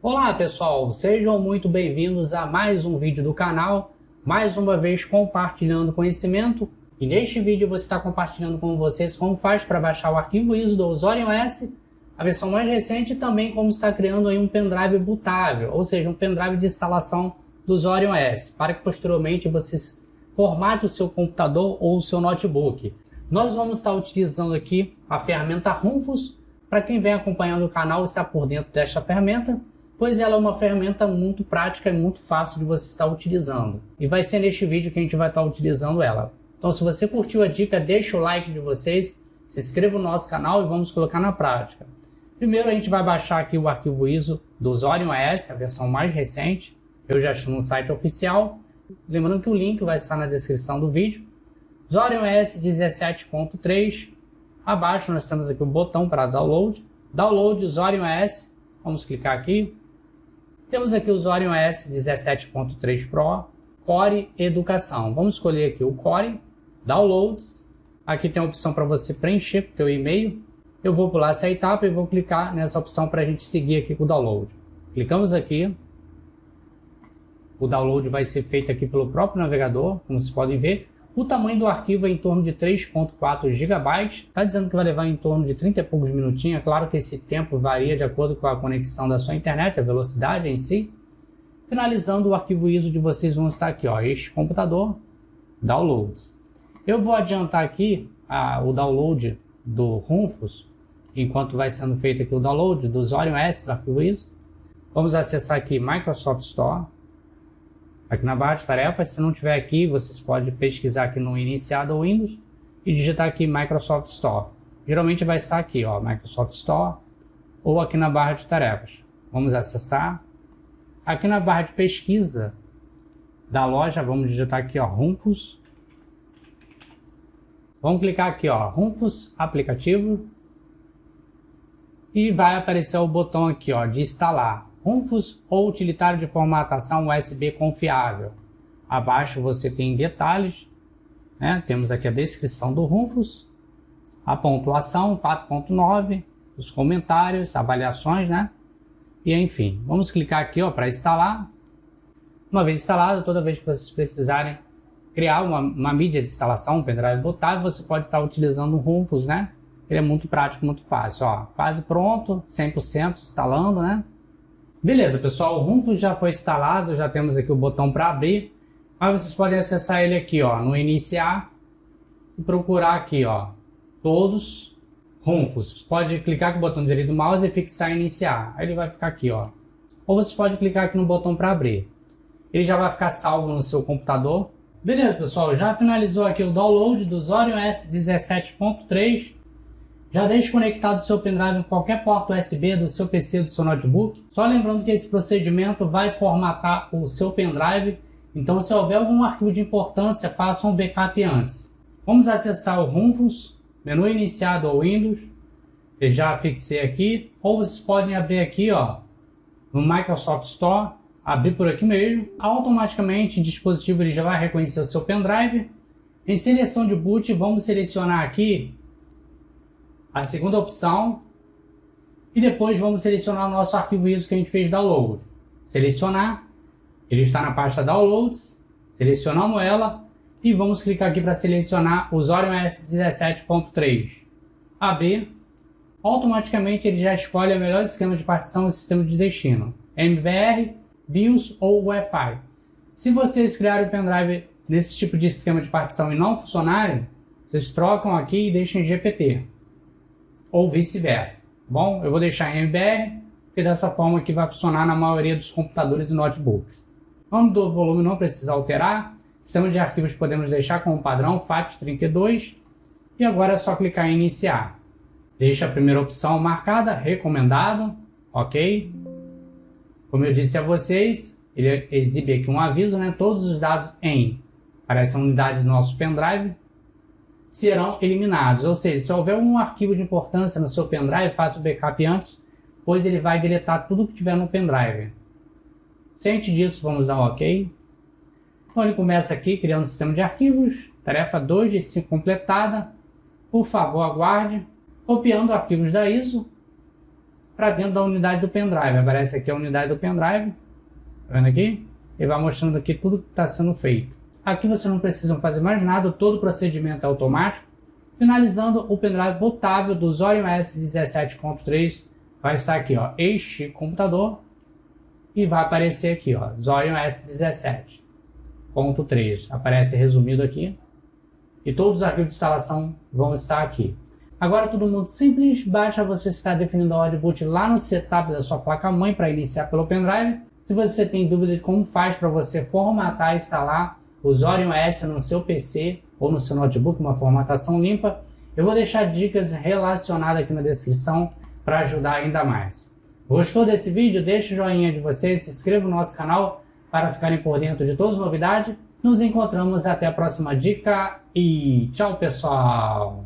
Olá pessoal, sejam muito bem-vindos a mais um vídeo do canal, mais uma vez compartilhando conhecimento. E neste vídeo eu vou estar compartilhando com vocês como faz para baixar o arquivo ISO do OS, a versão mais recente, e também como está criando aí um pendrive bootável, ou seja, um pendrive de instalação do OS, para que posteriormente vocês formate o seu computador ou o seu notebook. Nós vamos estar utilizando aqui a ferramenta Rufus. Para quem vem acompanhando o canal está por dentro desta ferramenta, pois ela é uma ferramenta muito prática e muito fácil de você estar utilizando. E vai ser neste vídeo que a gente vai estar utilizando ela. Então se você curtiu a dica, deixa o like de vocês, se inscreva no nosso canal e vamos colocar na prática. Primeiro a gente vai baixar aqui o arquivo ISO do OS, a versão mais recente. Eu já estou no site oficial. Lembrando que o link vai estar na descrição do vídeo. OS 17.3. Abaixo nós temos aqui o botão para download. Download OS. Vamos clicar aqui. Temos aqui o OS 17.3 Pro, Core Educação. Vamos escolher aqui o Core, Downloads. Aqui tem a opção para você preencher o teu e-mail. Eu vou pular essa etapa e vou clicar nessa opção para a gente seguir aqui com o download. Clicamos aqui. O download vai ser feito aqui pelo próprio navegador, como vocês podem ver. O tamanho do arquivo é em torno de 3.4 GB. Está dizendo que vai levar em torno de 30 e poucos minutinhos. É claro que esse tempo varia de acordo com a conexão da sua internet, a velocidade em si. Finalizando, o arquivo ISO de vocês vão estar aqui, ó, este computador, Downloads. Eu vou adiantar aqui o download do Rufus, enquanto vai sendo feito aqui o download do OS do arquivo ISO. Vamos acessar aqui Microsoft Store. Aqui na barra de tarefas, se não tiver aqui, vocês podem pesquisar aqui no iniciado ou Windows e digitar aqui Microsoft Store. Geralmente vai estar aqui, ó, Microsoft Store, ou aqui na barra de tarefas. Vamos acessar. Aqui na barra de pesquisa da loja, vamos digitar aqui, ó, Rufus. Vamos clicar aqui, ó, Rufus aplicativo. E vai aparecer o botão aqui, ó, de instalar. Rufus ou utilitário de formatação USB confiável. Abaixo você tem detalhes, né? Temos aqui a descrição do Rufus, a pontuação 4.9, os comentários, avaliações, né? E enfim, vamos clicar aqui, ó, para instalar. Uma vez instalado, toda vez que vocês precisarem criar uma mídia de instalação, um pendrive bootável, você pode estar utilizando o Rufus, né? Ele é muito prático, muito fácil, ó, quase pronto, 100% instalando, né? Beleza, pessoal, o Rufus já foi instalado, já temos aqui o botão para abrir, mas vocês podem acessar ele aqui, ó, no iniciar e procurar aqui, ó, todos Rufus. Você pode clicar com o botão direito do mouse e fixar iniciar, aí ele vai ficar aqui, ó. Ou você pode clicar aqui no botão para abrir. Ele já vai ficar salvo no seu computador. Beleza, pessoal, já finalizou aqui o download do OS 17.3. Já deixe conectado o seu pendrive em qualquer porta USB do seu PC, do seu notebook. Só lembrando que esse procedimento vai formatar o seu pendrive. Então, se houver algum arquivo de importância, faça um backup antes. Vamos acessar o Rufus, menu iniciado ou Windows. Eu já fixei aqui. Ou vocês podem abrir aqui, ó, no Microsoft Store. Abrir por aqui mesmo. Automaticamente o dispositivo ele já vai reconhecer o seu pendrive. Em seleção de boot, vamos selecionar aqui a segunda opção e depois vamos selecionar o nosso arquivo ISO que a gente fez download. Selecionar, ele está na pasta Downloads, selecionamos ela e vamos clicar aqui para selecionar o OS 17.3. Abrir, automaticamente ele já escolhe o melhor esquema de partição e sistema de destino, MBR, BIOS ou Wi-Fi. Se vocês criarem o pendrive nesse tipo de esquema de partição e não funcionarem, vocês trocam aqui e deixam em GPT. Ou vice-versa. Bom, eu vou deixar em MBR, porque dessa forma aqui vai funcionar na maioria dos computadores e notebooks. O nome do volume não precisa alterar. Sistema de arquivos podemos deixar como padrão FAT32. E agora é só clicar em iniciar. Deixa a primeira opção marcada, recomendado, ok. Como eu disse a vocês, ele exibe aqui um aviso, né? Todos os dados parece a unidade do nosso pendrive, serão eliminados, ou seja, se houver um arquivo de importância no seu pendrive, faça o backup antes, pois ele vai deletar tudo que tiver no pendrive. Ciente disso, vamos dar um OK. Então ele começa aqui criando um sistema de arquivos, tarefa 2 de 5 completada. Por favor, aguarde. Copiando arquivos da ISO, para dentro da unidade do pendrive. Aparece aqui a unidade do pendrive, tá vendo aqui? Ele vai mostrando aqui tudo que está sendo feito. Aqui vocês não precisam fazer mais nada, todo o procedimento é automático. Finalizando, o pendrive botável do Zorion S17.3 vai estar aqui, ó, este computador, e vai aparecer aqui, ó, Zorion S17.3. Aparece resumido aqui. E todos os arquivos de instalação vão estar aqui. Agora tudo muito simples, basta você estar definindo a ordem boot lá no setup da sua placa-mãe para iniciar pelo pendrive. Se você tem dúvida de como faz para você formatar e instalar o Zorion S no seu PC ou no seu notebook, uma formatação limpa, eu vou deixar dicas relacionadas aqui na descrição para ajudar ainda mais. Gostou desse vídeo? Deixe o joinha de vocês, se inscreva no nosso canal para ficarem por dentro de todas as novidades. Nos encontramos até a próxima dica e tchau, pessoal!